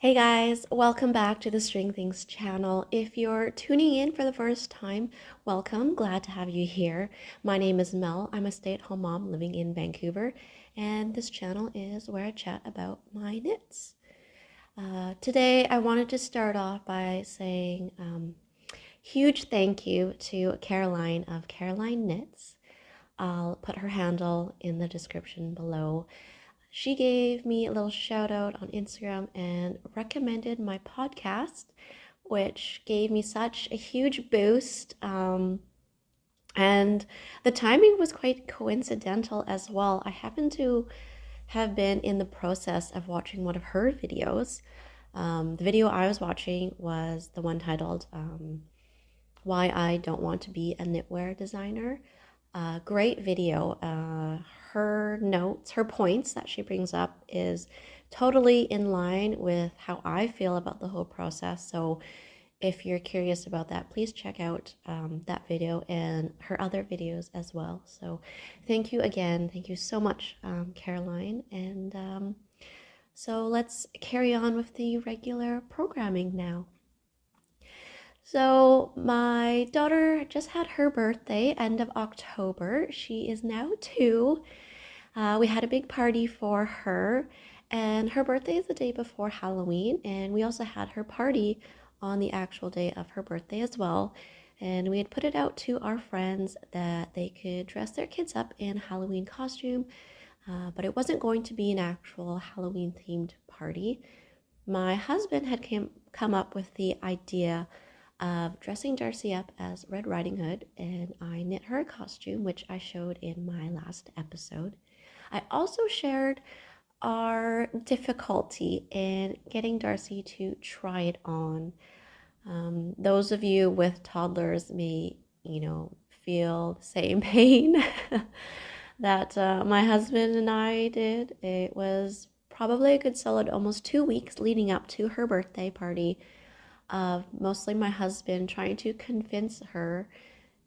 Hey guys, welcome back to the String Things channel. If you're tuning in for the first time, welcome. Glad to have you here. My name is Mel. I'm a stay-at-home mom living in Vancouver, and this channel is where I chat about my knits. Today, I wanted to start off by saying huge thank you to Caroline of Caroline Knits. I'll put her handle in the description below. She gave me a little shout out on Instagram and recommended my podcast, which gave me such a huge boost. And the timing was quite coincidental as well. I happened to have been in the process of watching one of her videos. The video I was watching was the one titled Why I Don't Want to Be a Knitwear Designer. Great video. Her notes, her points that she brings up is totally in line with how I feel about the whole process. So if you're curious about that, please check out that video and her other videos as well. So thank you again. Thank you so much, Caroline. And so let's carry on with the regular programming now. So my daughter just had her birthday, end of October. She is now 2. We had a big party for her, and her birthday is the day before Halloween, and we also had her party on the actual day of her birthday as well. And we had put it out to our friends that they could dress their kids up in Halloween costume, but it wasn't going to be an actual Halloween themed party. My husband had come up with the idea of dressing Darcie up as Red Riding Hood, and I knit her a costume, which I showed in my last episode. I also shared our difficulty in getting Darcie to try it on. Those of you with toddlers may, feel the same pain that my husband and I did. It was probably a good solid almost 2 weeks leading up to her birthday party of mostly my husband trying to convince her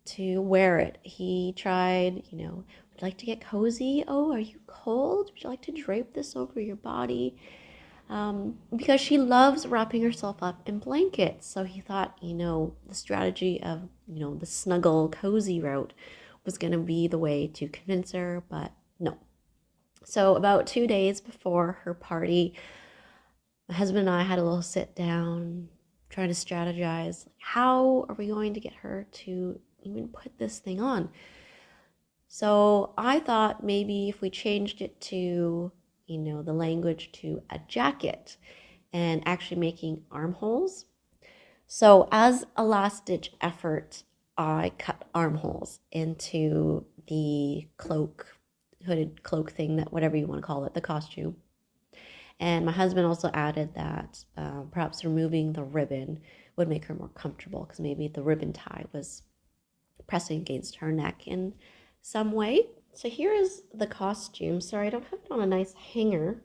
to wear it. He tried, would you like to get cozy? Oh, are you cold? Would you like to drape this over your body? Because she loves wrapping herself up in blankets. So he thought, the strategy of, the snuggle, cozy route was going to be the way to convince her, but no. So about 2 days before her party, my husband and I had a little sit down, trying to strategize, how are we going to get her to even put this thing on? So I thought maybe if we changed it to, the language to a jacket and actually making armholes. So as a last ditch effort, I cut armholes into the hooded cloak thing, that whatever you want to call it, the costume. And my husband also added that perhaps removing the ribbon would make her more comfortable, because maybe the ribbon tie was pressing against her neck in some way. So here is the costume. Sorry, I don't have it on a nice hanger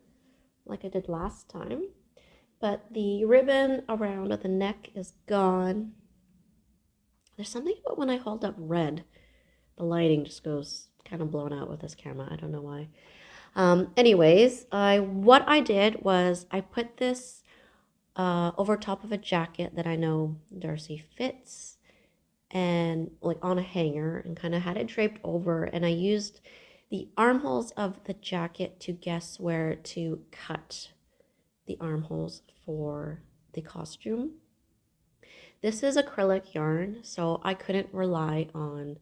like I did last time, but the ribbon around the neck is gone. There's something about when I hold up red, the lighting just goes kind of blown out with this camera. I don't know why. Anyways, what I did was I put this over top of a jacket that I know Darcie fits, and like on a hanger, and kind of had it draped over, and I used the armholes of the jacket to guess where to cut the armholes for the costume. This is acrylic yarn, so I couldn't rely on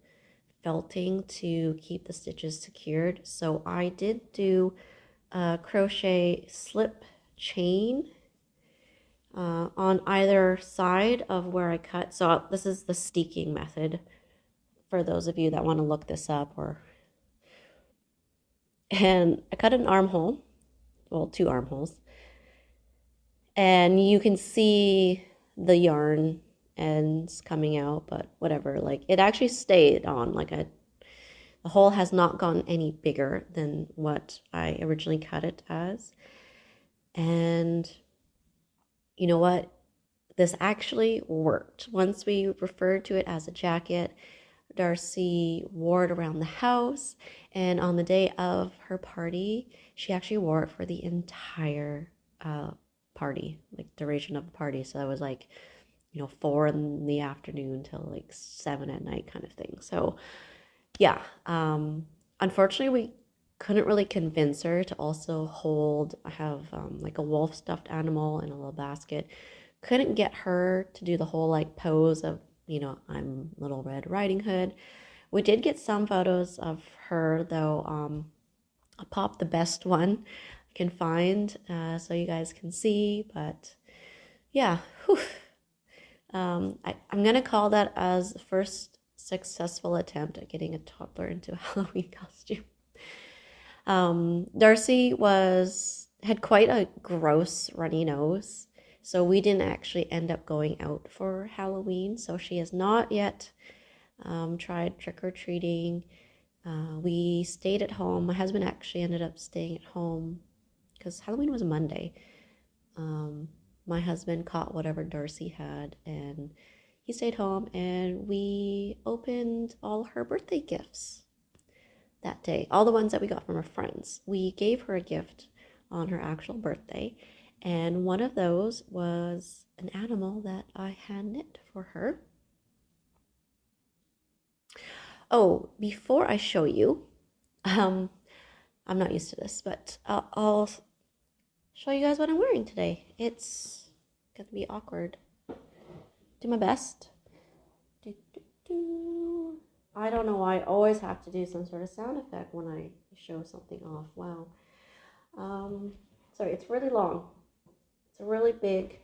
felting to keep the stitches secured. So I did do a crochet slip chain on either side of where I cut. So this is the steeking method for those of you that want to look this up. And I cut an armhole, well, 2 armholes, and you can see the yarn ends coming out, but whatever, like it actually stayed on, like the hole has not gotten any bigger than what I originally cut it as. And you know what? This actually worked. Once we referred to it as a jacket, Darcie wore it around the house, and on the day of her party, she actually wore it for the entire party, like duration of the party. So it was like, 4 in the afternoon till like 7 at night kind of thing. So yeah, unfortunately we couldn't really convince her to also hold. I have like a wolf stuffed animal in a little basket. Couldn't get her to do the whole like pose of, I'm Little Red Riding Hood. We did get some photos of her though. I'll pop the best one I can find so you guys can see. But yeah, whew. I'm gonna call that as the first successful attempt at getting a toddler into a Halloween costume. Darcie had quite a gross runny nose, so we didn't actually end up going out for Halloween. So she has not yet tried trick-or-treating. We stayed at home. My husband actually ended up staying at home because Halloween was a Monday. My husband caught whatever Darcie had, and he stayed home, and we opened all her birthday gifts that day. All the ones that we got from her friends. We gave her a gift on her actual birthday, and one of those was an animal that I hand knit for her. Oh, before I show you, I'm not used to this, but I'll show you guys what I'm wearing today. It's gonna be awkward. Do my best. I don't know why I always have to do some sort of sound effect when I show something off. Wow. Sorry, it's really long. It's a really big,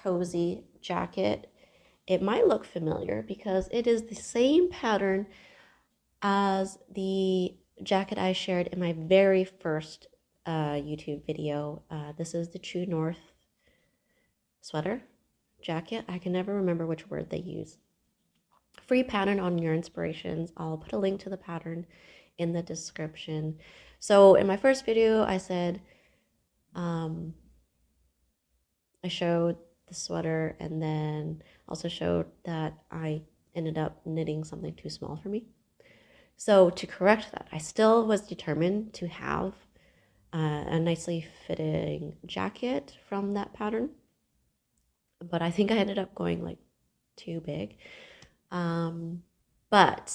cozy jacket. It might look familiar because it is the same pattern as the jacket I shared in my very first YouTube video. This is the True North sweater jacket. I can never remember which word they use. Free pattern on your inspirations. I'll put a link to the pattern in the description. So in my first video, I said I showed the sweater and then also showed that I ended up knitting something too small for me. So to correct that, I still was determined to have a nicely fitting jacket from that pattern, but I think I ended up going like too big. But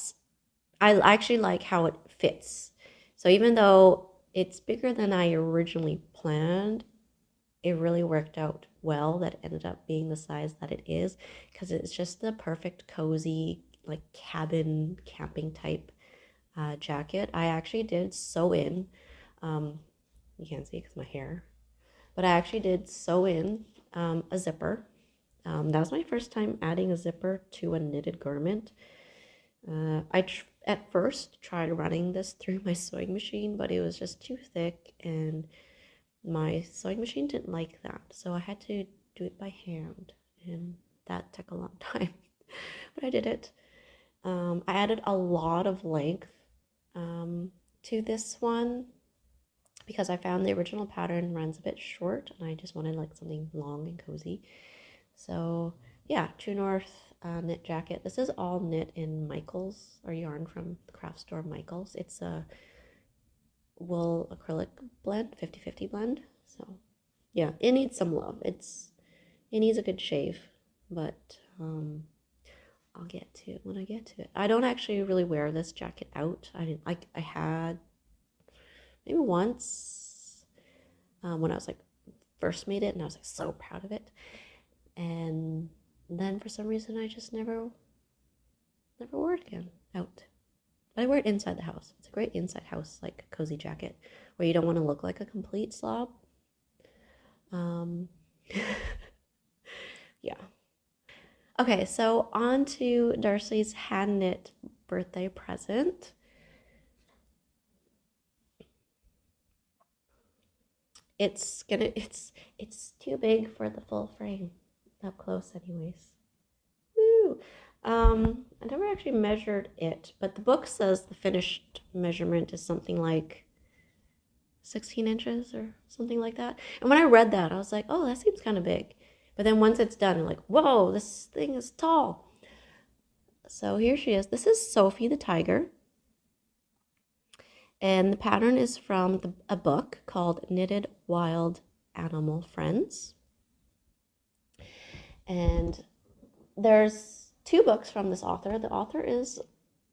I actually like how it fits. So even though it's bigger than I originally planned, it really worked out well that it ended up being the size that it is, because it's just the perfect cozy like cabin camping type jacket. I actually did sew in, you can't see because my hair, but I actually did sew in a zipper. That was my first time adding a zipper to a knitted garment. At first tried running this through my sewing machine, but it was just too thick and my sewing machine didn't like that. So I had to do it by hand, and that took a long time, but I did it. I added a lot of length to this one because I found the original pattern runs a bit short and I just wanted like something long and cozy. So yeah, True North knit jacket. This is all knit in Michaels, or yarn from the craft store Michaels. It's a wool acrylic blend, 50-50 blend. So yeah, it needs some love. It needs a good shave, but I'll get to it when I get to it. I don't actually really wear this jacket out. I had maybe once when I was like first made it, and I was like so proud of it. And then for some reason I just never wore it again out. But I wear it inside the house. It's a great inside house like cozy jacket where you don't want to look like a complete slob. Yeah. Okay, so on to Darcie's hand knit birthday present. It's too big for the full frame up close anyways. Woo! I never actually measured it, but the book says the finished measurement is something like 16 inches or something like that. And when I read that, I was like, oh, that seems kind of big. But then once it's done, I'm like, whoa, this thing is tall. So here she is. This is Sophie the Tiger. And the pattern is from a book called Knitted Wild animal friends. And there's 2 books from this author. The author is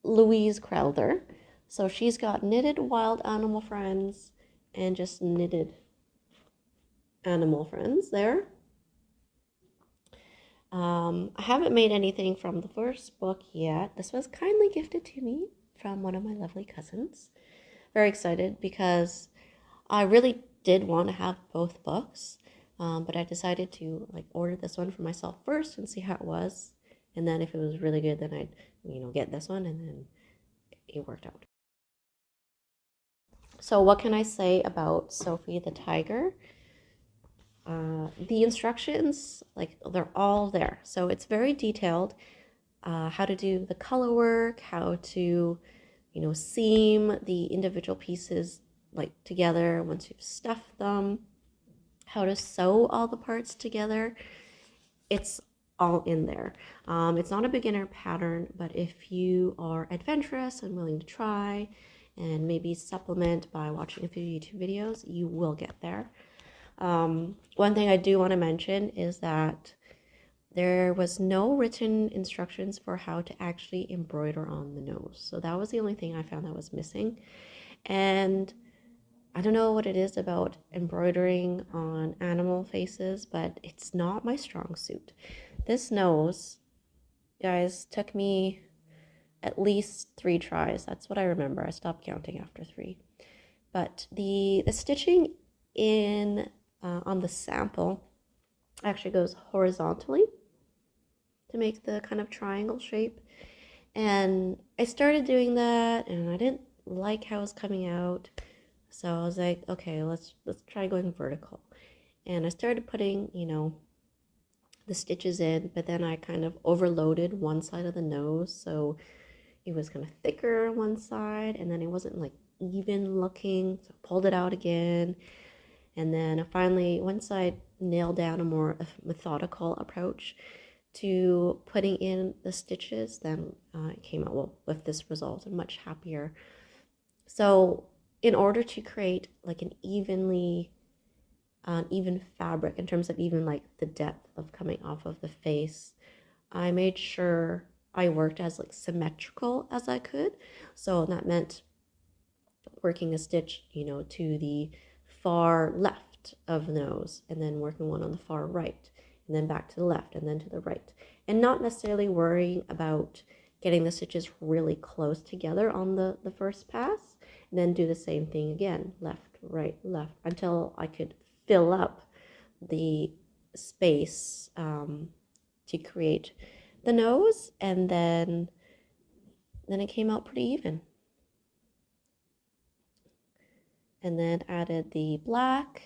Louise Crowther. So she's got knitted wild animal friends and just knitted animal friends there. I haven't made anything from the first book yet. This was kindly gifted to me from one of my lovely cousins. Very excited because I really did want to have both books, but I decided to order this one for myself first and see how it was, and then if it was really good, then I'd get this one, and then it worked out. So what can I say about Sophie the Tiger? The instructions, they're all there. So it's very detailed, how to do the color work, how to, seam the individual pieces together once you've stuffed them, how to sew all the parts together. It's all in there. It's not a beginner pattern, but if you are adventurous and willing to try and maybe supplement by watching a few YouTube videos, you will get there. One thing I do want to mention is that there was no written instructions for how to actually embroider on the nose. So that was the only thing I found that was missing. And I don't know what it is about embroidering on animal faces, but it's not my strong suit. This nose, guys, took me at least 3 tries. That's what I remember. I stopped counting after 3. But the stitching in on the sample actually goes horizontally to make the kind of triangle shape, and I started doing that and I didn't like how it was coming out, so I was like, okay, let's try going vertical, and I started putting the stitches in, but then I kind of overloaded one side of the nose, so it was kind of thicker on one side, and then it wasn't even looking, so I pulled it out again. And then finally, once I nailed down a more methodical approach to putting in the stitches, then it came out with this result. I'm much happier. So in order to create an even fabric in terms of even the depth of coming off of the face, I made sure I worked as symmetrical as I could. So that meant working a stitch, to the far left of the nose, and then working one on the far right, and then back to the left, and then to the right, and not necessarily worrying about getting the stitches really close together on the first pass, and then do the same thing again, left, right, left, until I could fill up the space to create the nose, and then it came out pretty even. And then added the black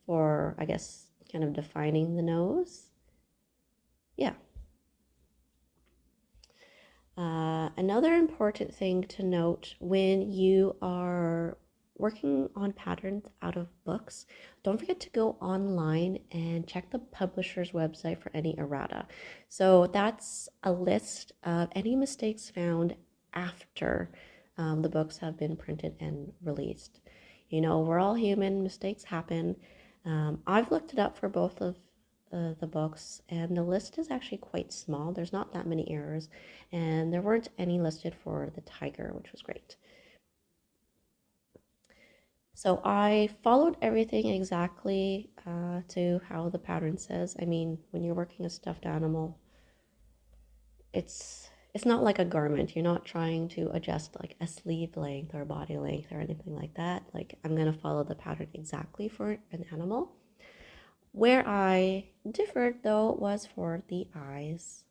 for, I guess, kind of defining the nose. Yeah. Another important thing to note when you are working on patterns out of books, don't forget to go online and check the publisher's website for any errata. So that's a list of any mistakes found after the books have been printed and released. We're all human, mistakes happen. I've looked it up for both of the books, and the list is actually quite small. There's not that many errors, and there weren't any listed for the tiger, which was great. So I followed everything exactly to how the pattern says. I mean, when you're working a stuffed animal, it's not like a garment. You're not trying to adjust a sleeve length or body length or anything like that. I'm going to follow the pattern exactly for an animal. Where I differed, though, was for the eyes.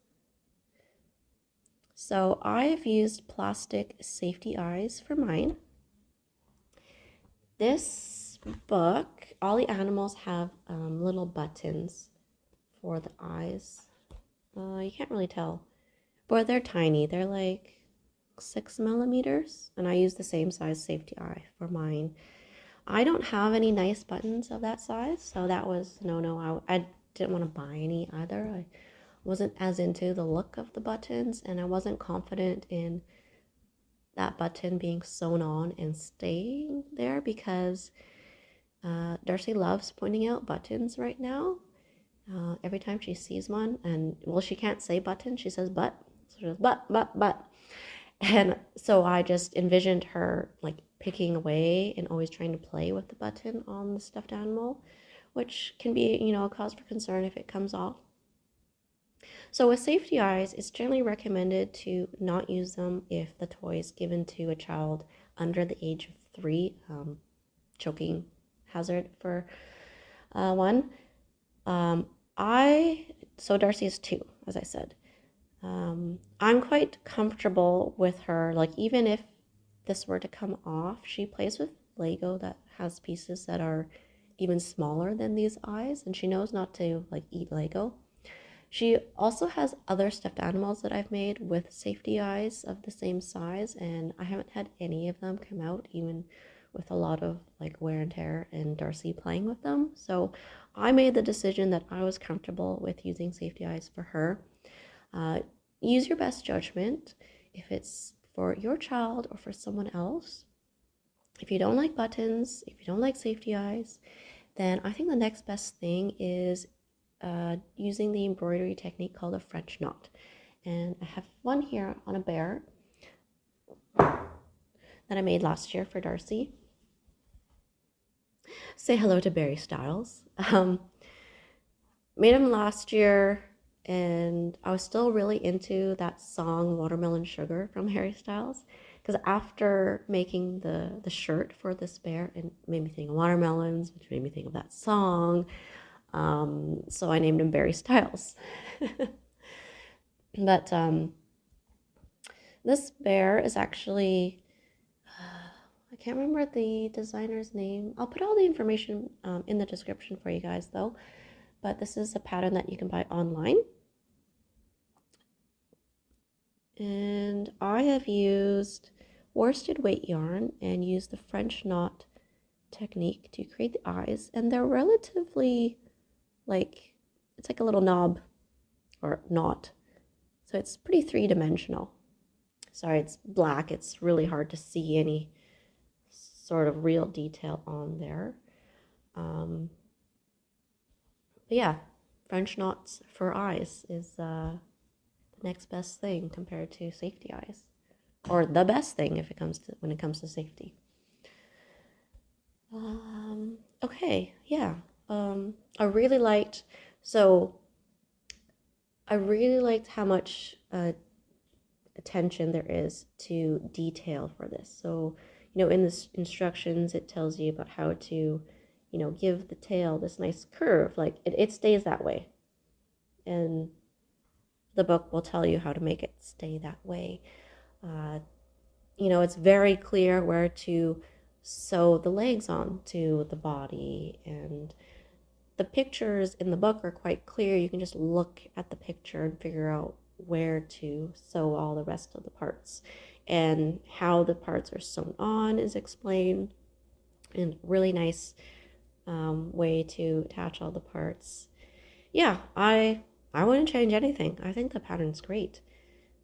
So I've used plastic safety eyes for mine. This book, all the animals have little buttons for the eyes. You can't really tell, but they're tiny. They're 6 millimeters, and I use the same size safety eye for mine. I don't have any nice buttons of that size, so that was no. I didn't want to buy any either. I wasn't as into the look of the buttons, and I wasn't confident in that button being sewn on and staying there, because Darcie loves pointing out buttons right now. Every time she sees one, and well, she can't say button, she says butt. So she goes butt. And so I just envisioned her like picking away and always trying to play with the button on the stuffed animal, which can be, you know, a cause for concern if it comes off. So with safety eyes, it's generally recommended to not use them if the toy is given to a child under the age of 3, choking hazard for one. So Darcie is 2, as I said. I'm quite comfortable with her. Like, even if this were to come off, she plays with Lego that has pieces that are even smaller than these eyes, and she knows not to like eat Lego. She also has other stuffed animals that I've made with safety eyes of the same size, and I haven't had any of them come out, even with a lot of like wear and tear and Darcie playing with them. So I made the decision that I was comfortable with using safety eyes for her. Use your best judgment if it's for your child or for someone else. If you don't like buttons, if you don't like safety eyes, then I think the next best thing is using the embroidery technique called a French knot. And I have one here on a bear that I made last year for Darcie. Say hello to Beary Styles. Made him last year, and I was still really into that song Watermelon Sugar from Harry Styles, because after making the shirt for this bear, it made me think of watermelons, which made me think of that song. So I named him Beary Styles. But this bear is actually, I can't remember the designer's name. I'll put all the information in the description for you guys though. But this is a pattern that you can buy online. And I have used worsted weight yarn and used the French knot technique to create the eyes. And they're relatively like, it's like a little knob or knot. So it's pretty three-dimensional. Sorry, it's black. It's really hard to see any sort of real detail on there. But yeah, French knots for eyes is the next best thing compared to safety eyes, or the best thing if it comes to when it comes to safety. Okay, yeah. I really liked how much attention there is to detail for this. So, you know, in the instructions, it tells you about how to, you know, give the tail this nice curve. Like it stays that way. And the book will tell you how to make it stay that way. You know, it's very clear where to sew the legs onto the body, and the pictures in the book are quite clear. You can just look at the picture and figure out where to sew all the rest of the parts, and how the parts are sewn on is explained in a really nice way to attach all the parts. Yeah, I wouldn't change anything. I think the pattern's great.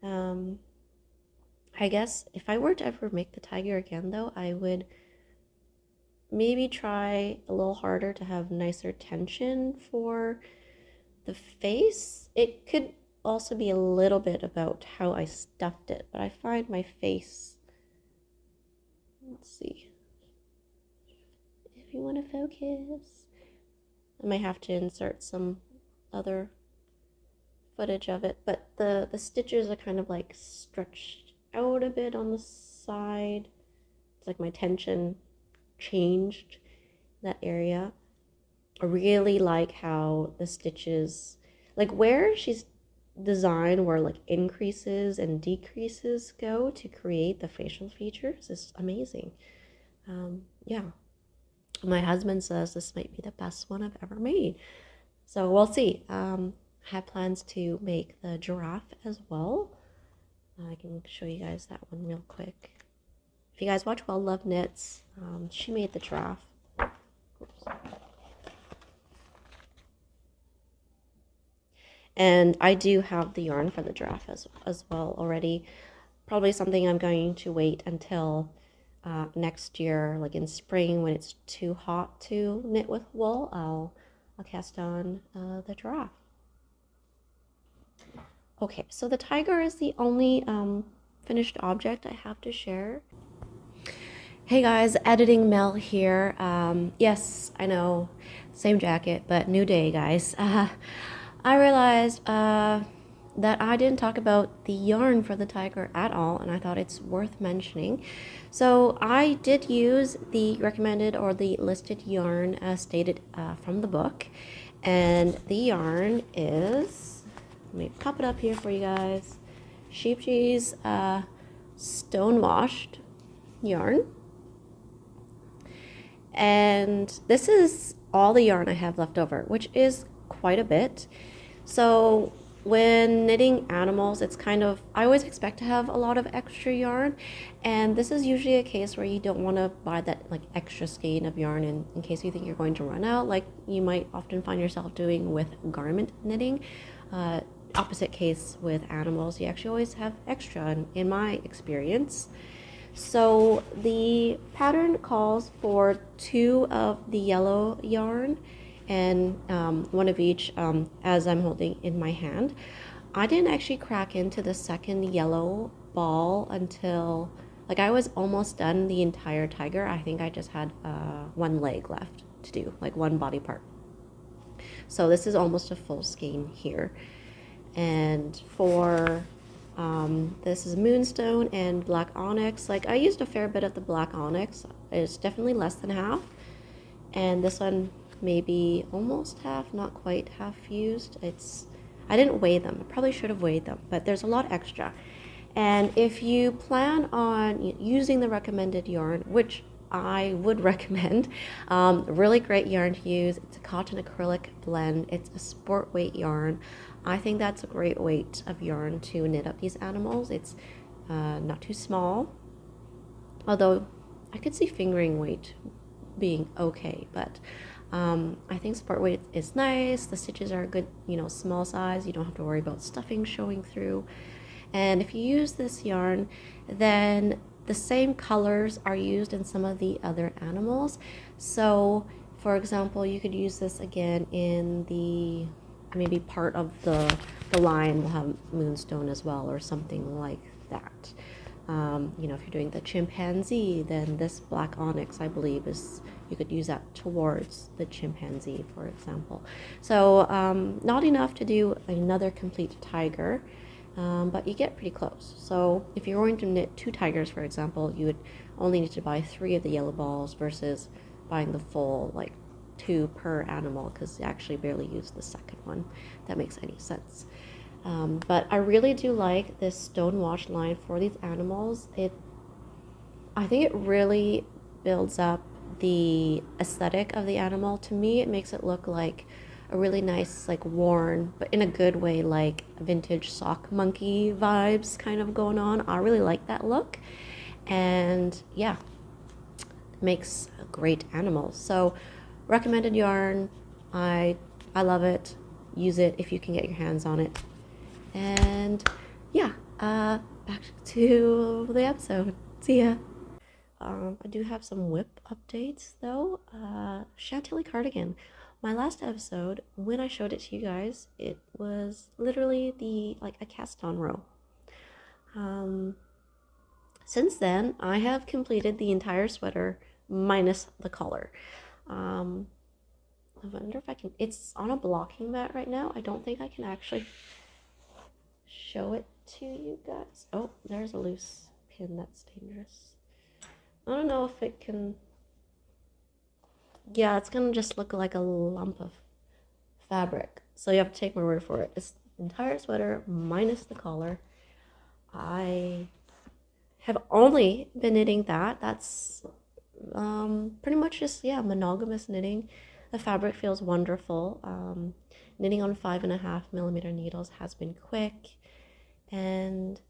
I guess if I were to ever make the tiger again though, I would maybe try a little harder to have nicer tension for the face. It could also be a little bit about how I stuffed it, but I find my face, let's see if you want to focus, I might have to insert some other footage of it, but the stitches are kind of like stretched out a bit on the side. It's like my tension changed that area. I really like how the stitches, like where she's designed where like increases and decreases go to create the facial features is amazing. Yeah, my husband says this might be the best one I've ever made, so we'll see. I have plans to make the giraffe as well. I can show you guys that one real quick. If you guys watch Well Love Knits, she made the giraffe. Oops. And I do have the yarn for the giraffe as well already. Probably something I'm going to wait until next year, like in spring when it's too hot to knit with wool, I'll cast on the giraffe. Okay, so the tiger is the only finished object I have to share. Hey guys, editing Mel here. Yes, I know, same jacket, but new day, guys. I realized that I didn't talk about the yarn for the tiger at all, and I thought it's worth mentioning. So I did use the recommended or the listed yarn as stated from the book, and the yarn is, let me pop it up here for you guys, Scheepjes Stonewashed yarn. And this is all the yarn I have left over, which is quite a bit. So when knitting animals, it's kind of, I always expect to have a lot of extra yarn, and this is usually a case where you don't want to buy that like extra skein of yarn in case you think you're going to run out, like you might often find yourself doing with garment knitting. Opposite case with animals, you actually always have extra in my experience. So the pattern calls for 2 of the yellow yarn and 1 of each as I'm holding in my hand. I didn't actually crack into the second yellow ball until, like, I was almost done the entire tiger. I think I just had 1 leg left to do, like 1 body part. So this is almost a full skein here. And for this is moonstone and black onyx. Like, I used a fair bit of the black onyx. It's definitely less than half, and this one maybe almost half, not quite half used. I didn't weigh them. I probably should have weighed them, but there's a lot extra. And if you plan on using the recommended yarn, which I would recommend, really great yarn to use. It's a cotton acrylic blend. It's a sport weight yarn. I think that's a great weight of yarn to knit up these animals. It's not too small, although I could see fingering weight being okay, but I think sport weight is nice. The stitches are a good, small size. You don't have to worry about stuffing showing through. And if you use this yarn, then the same colors are used in some of the other animals. So for example, you could use this again in the, maybe part of the lion will have moonstone as well, or something like that. If you're doing the chimpanzee, then this black onyx, I believe, you could use that towards the chimpanzee, for example. So not enough to do another complete tiger, but you get pretty close. So if you're going to knit 2 tigers, for example, you would only need to buy 3 of the yellow balls versus buying the full, like, 2 per animal, because you actually barely use the second one. If that makes any sense. But I really do like this stonewashed line for these animals. I think it really builds up the aesthetic of the animal. To me, it makes it look like a really nice, like, worn, but in a good way, like vintage sock monkey vibes kind of going on. I really like that look, and yeah, it makes a great animal. So recommended yarn, I love it. Use it if you can get your hands on it. And yeah, back to the episode. See ya. I do have some whip updates though. Chantilly Cardigan. My last episode, when I showed it to you guys, it was literally a cast on row. Since then, I have completed the entire sweater minus the collar. I wonder if I can, it's on a blocking mat right now. I don't think I can actually show it to you guys. Oh, there's a loose pin. That's dangerous. I don't know if it can, yeah, it's gonna just look like a lump of fabric. So you have to take my word for it. It's the entire sweater minus the collar. I have only been knitting that. That's pretty much just, yeah, monogamous knitting. The fabric feels wonderful. Knitting on 5.5mm needles has been quick, and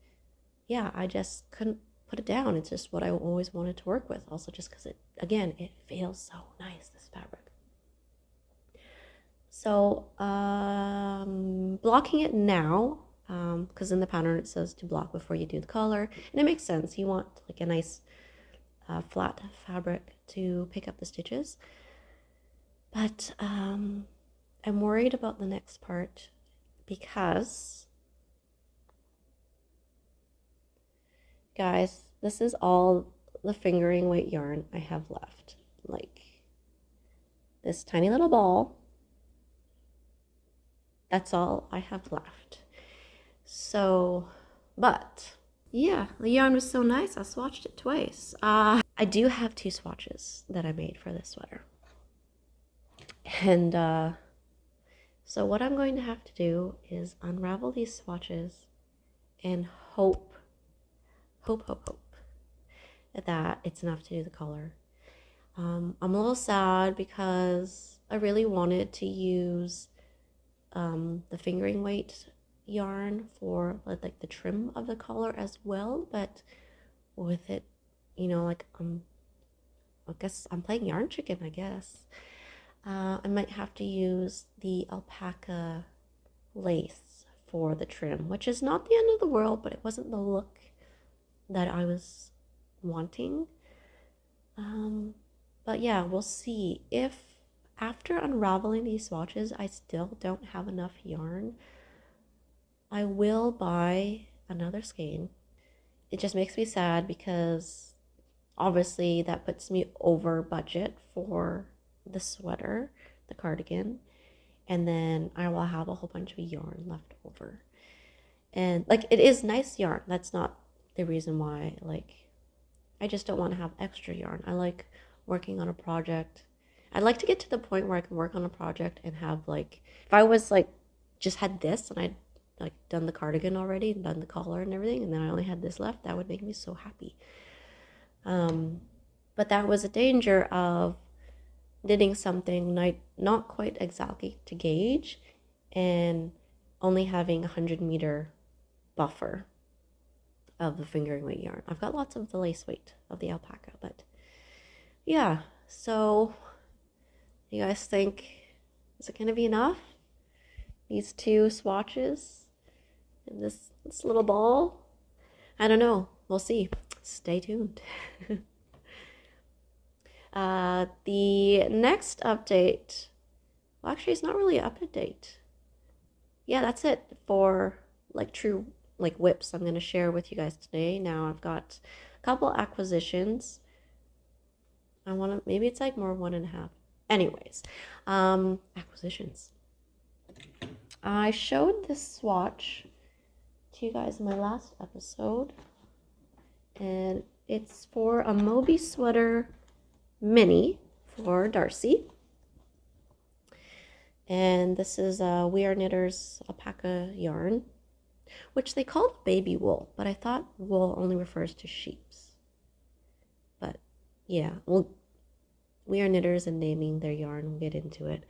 yeah, I just couldn't put it down. It's just what I always wanted to work with. Also, just because it feels so nice, this fabric. So blocking it now, because in the pattern it says to block before you do the collar, and it makes sense. You want like a nice flat fabric to pick up the stitches. But I'm worried about the next part because, guys, this is all the fingering weight yarn I have left. Like this tiny little ball. That's all I have left. So, but yeah, the yarn was so nice, I swatched it twice. I do have 2 swatches that I made for this sweater. And so what I'm going to have to do is unravel these swatches and hope that it's enough to do the collar. I'm a little sad because I really wanted to use the fingering weight yarn for like the trim of the collar as well, but with it, you know, like I guess I'm playing yarn chicken, I guess. I might have to use the alpaca lace for the trim, which is not the end of the world, but it wasn't the look that I was wanting. But yeah, we'll see. If after unraveling these swatches I still don't have enough yarn, I will buy another skein. It just makes me sad because obviously that puts me over budget for the sweater, the cardigan, and then I will have a whole bunch of yarn left over. And like, it is nice yarn. That's not the reason why. Like, I just don't want to have extra yarn. I like working on a project. I'd like to get to the point where I can work on a project and have like, if I was like just had this and I'd like done the cardigan already and done the collar and everything, and then I only had this left, that would make me so happy. But that was a danger of knitting something not quite exactly to gauge and only having a 100-meter buffer of the fingering weight yarn. I've got lots of the lace weight of the alpaca, but yeah. So you guys think, is it going to be enough? These 2 swatches and this little ball? I don't know. We'll see. Stay tuned. The next update, well, actually, it's not really an update. Yeah, that's it for like true like whips I'm going to share with you guys today. Now I've got a couple acquisitions. I want to, maybe it's like more 1.5. Anyways, acquisitions. I showed this swatch to you guys in my last episode, and it's for a Moby Sweater mini for Darcie. And this is a We Are Knitters alpaca yarn, which they called baby wool, but I thought wool only refers to sheep's. But yeah, well, We Are Knitters and naming their yarn, we'll get into it.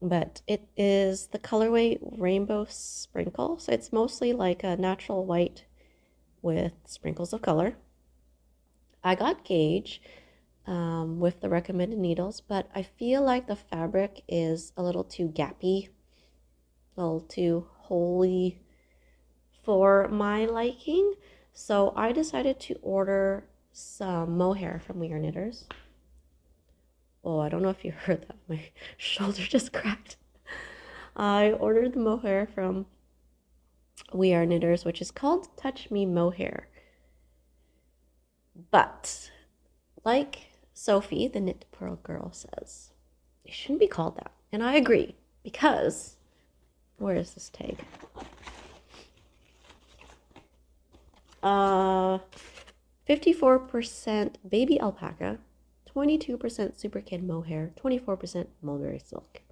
But it is the colorway Rainbow Sprinkle, so it's mostly like a natural white with sprinkles of color. I got gauge with the recommended needles, but I feel like the fabric is a little too gappy, a little too holy for my liking. So I decided to order some mohair from We Are Knitters. Oh, I don't know if you heard that. My shoulder just cracked. I ordered the mohair from We Are Knitters, which is called Touch Me Mohair. But like Sophie, the Knit Pearl Girl, says, it shouldn't be called that. And I agree, because where is this tag? 54% baby alpaca, 22% super kid mohair, 24% mulberry silk.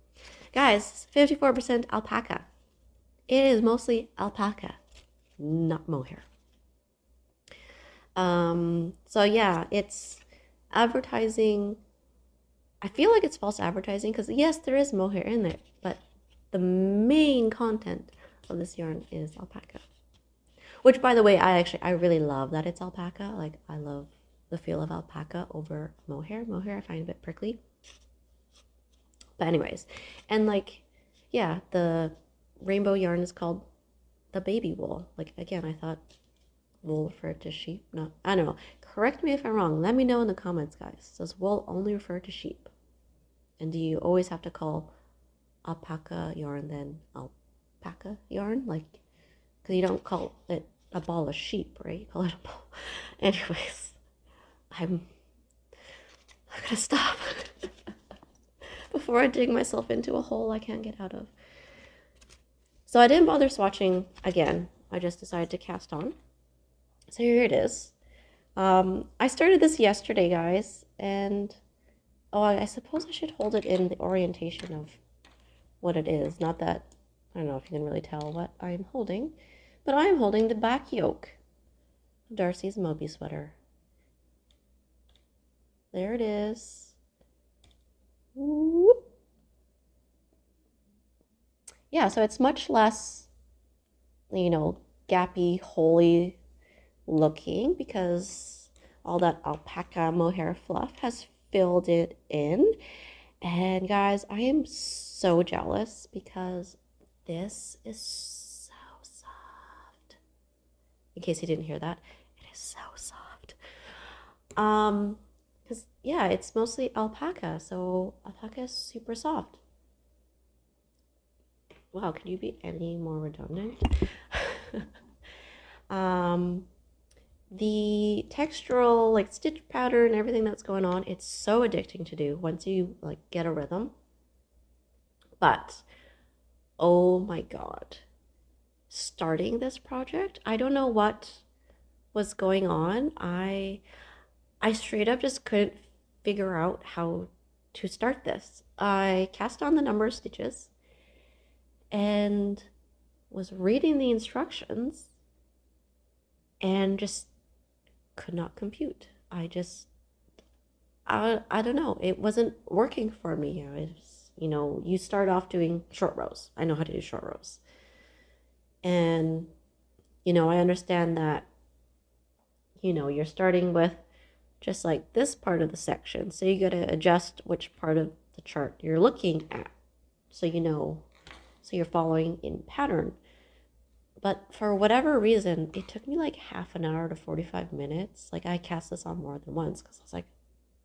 Guys, 54% alpaca. It is mostly alpaca, not mohair. So yeah, it's advertising. I feel like it's false advertising because yes, there is mohair in there, but the main content of this yarn is alpaca. Which, by the way, I really love that it's alpaca. Like, I love the feel of alpaca over mohair. Mohair I find a bit prickly. But anyways, and like, yeah, the rainbow yarn is called the baby wool. Like, again, I thought wool refer to sheep? No, I don't know. Correct me if I'm wrong. Let me know in the comments, guys. Does wool only refer to sheep? And do you always have to call alpaca yarn then alpaca yarn? Like, because you don't call it a ball of sheep, right? You call it a ball. Anyways, I'm gonna stop before I dig myself into a hole I can't get out of. So I didn't bother swatching again. I just decided to cast on. So here it is. I started this yesterday, guys, and oh, I suppose I should hold it in the orientation of what it is. Not that, I don't know if you can really tell what I'm holding, but I'm holding the back yoke of Darcie's Moby Sweater. There it is. Whoop. Yeah, so it's much less, you know, gappy, holy looking because all that alpaca mohair fluff has filled it in. And guys, I am so jealous because this is so soft. In case you didn't hear that, it is so soft. Because yeah, it's mostly alpaca, so alpaca is super soft. Wow, can you be any more redundant? The textural, like, stitch pattern, everything that's going on, it's so addicting to do once you, like, get a rhythm. But, oh my god. Starting this project, I don't know what was going on. I straight up just couldn't figure out how to start this. I cast on the number of stitches and was reading the instructions and just could not compute. I don't know. It wasn't working for me. It's, you know, you start off doing short rows. I know how to do short rows. And, you know, I understand that, you know, you're starting with just like this part of the section. So you got to adjust which part of the chart you're looking at. So, you know, so you're following in pattern. But for whatever reason, it took me like half an hour to 45 minutes. Like, I cast this on more than once because I was like,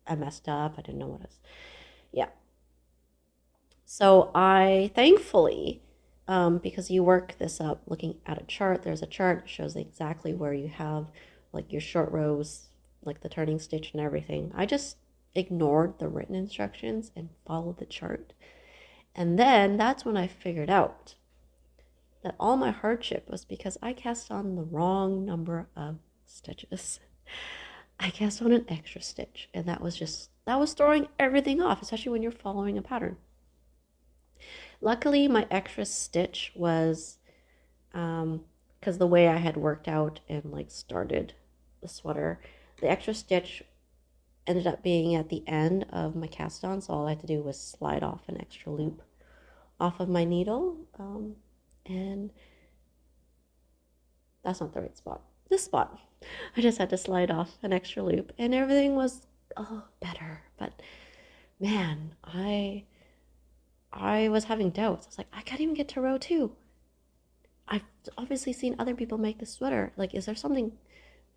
I messed up. I didn't know what it was. Yeah. So I thankfully, because you work this up looking at a chart, there's a chart that shows exactly where you have like your short rows, like the turning stitch and everything. I just ignored the written instructions and followed the chart. And then that's when I figured out that all my hardship was because I cast on the wrong number of stitches. I cast on an extra stitch, and that was throwing everything off, especially when you're following a pattern. Luckily, my extra stitch was, because the way I had worked out and like started the sweater, the extra stitch ended up being at the end of my cast on, so all I had to do was slide off an extra loop off of my needle. And that's not the right spot. This spot. I just had to slide off an extra loop and everything was better. But man, I was having doubts. I was like, I can't even get to row 2. I've obviously seen other people make this sweater. Like, is there something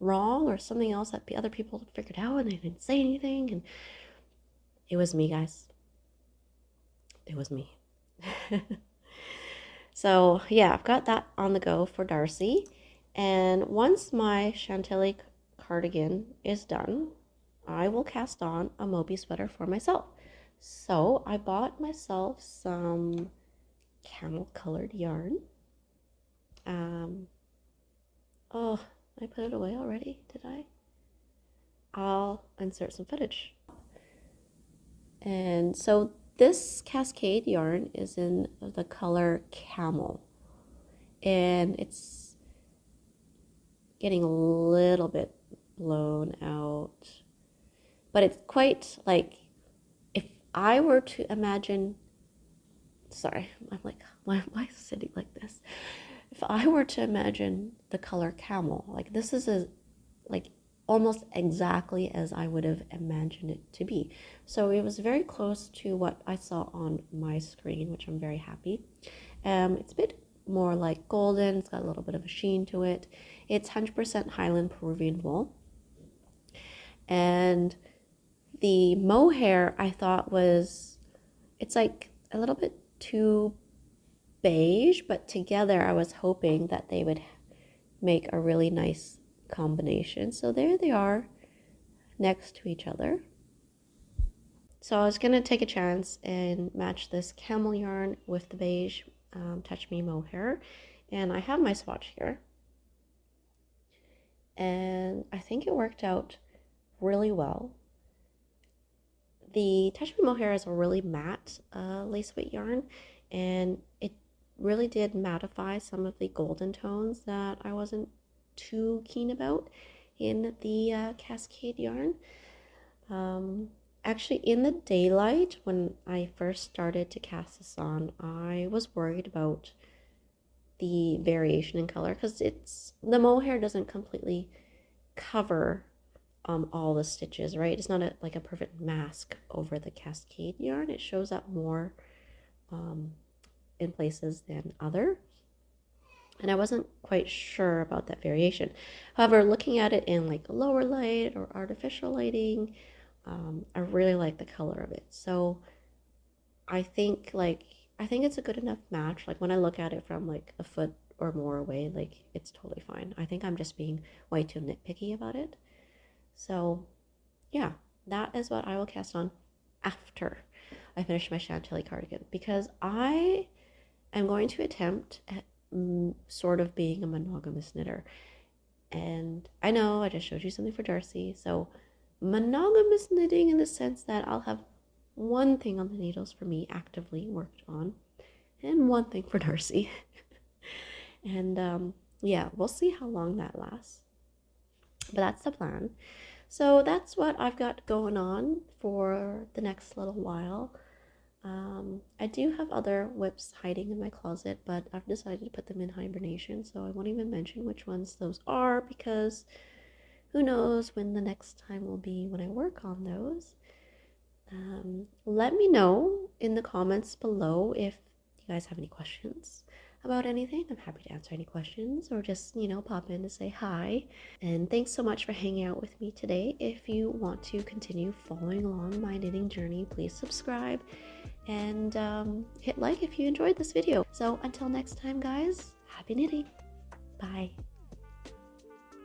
wrong or something else that other people figured out and they didn't say anything? And it was me, guys. It was me. So yeah, I've got that on the go for Darcie. And once my Chantilly cardigan is done, I will cast on a Moby sweater for myself. So I bought myself some camel colored yarn. Oh, I put it away already, did I? I'll insert some footage. And so this Cascade yarn is in the color camel, and it's getting a little bit blown out, but it's quite like, if I were to imagine, sorry, I'm like, why am I sitting like this? If I were to imagine the color camel, like this is like almost exactly as I would have imagined it to be. So it was very close to what I saw on my screen, which I'm very happy. It's a bit more like golden. It's got a little bit of a sheen to it. It's 100% Highland Peruvian wool. And the mohair I thought was, it's like a little bit too beige, but together I was hoping that they would make a really nice combination. So there they are next to each other. So I was gonna take a chance and match this camel yarn with the beige Touch Me Mohair, and I have my swatch here, and I think it worked out really well. The Touch Me Mohair is a really matte lace weight yarn, and it really did mattify some of the golden tones that I wasn't too keen about in the Cascade yarn. Actually, in the daylight, when I first started to cast this on, I was worried about the variation in color because the mohair doesn't completely cover all the stitches, right? It's not like a perfect mask over the Cascade yarn. It shows up more in places than others. And I wasn't quite sure about that variation. However, looking at it in like lower light or artificial lighting, I really like the color of it. So I think it's a good enough match. Like when I look at it from like a foot or more away, like it's totally fine. I think I'm just being way too nitpicky about it. So yeah, that is what I will cast on after I finish my Chantilly cardigan, because I am going to attempt at sort of being a monogamous knitter. And I know I just showed you something for Darcie, so monogamous knitting in the sense that I'll have one thing on the needles for me actively worked on and one thing for Darcie. And yeah, we'll see how long that lasts, but that's the plan. So that's what I've got going on for the next little while. I do have other whips hiding in my closet, but I've decided to put them in hibernation, so I won't even mention which ones those are, because who knows when the next time will be when I work on those. Let me know in the comments below if you guys have any questions about anything. I'm happy to answer any questions, or just, pop in to say hi. And thanks so much for hanging out with me today. If you want to continue following along my knitting journey, please subscribe and hit like if you enjoyed this video. So until next time, guys, happy knitting. Bye.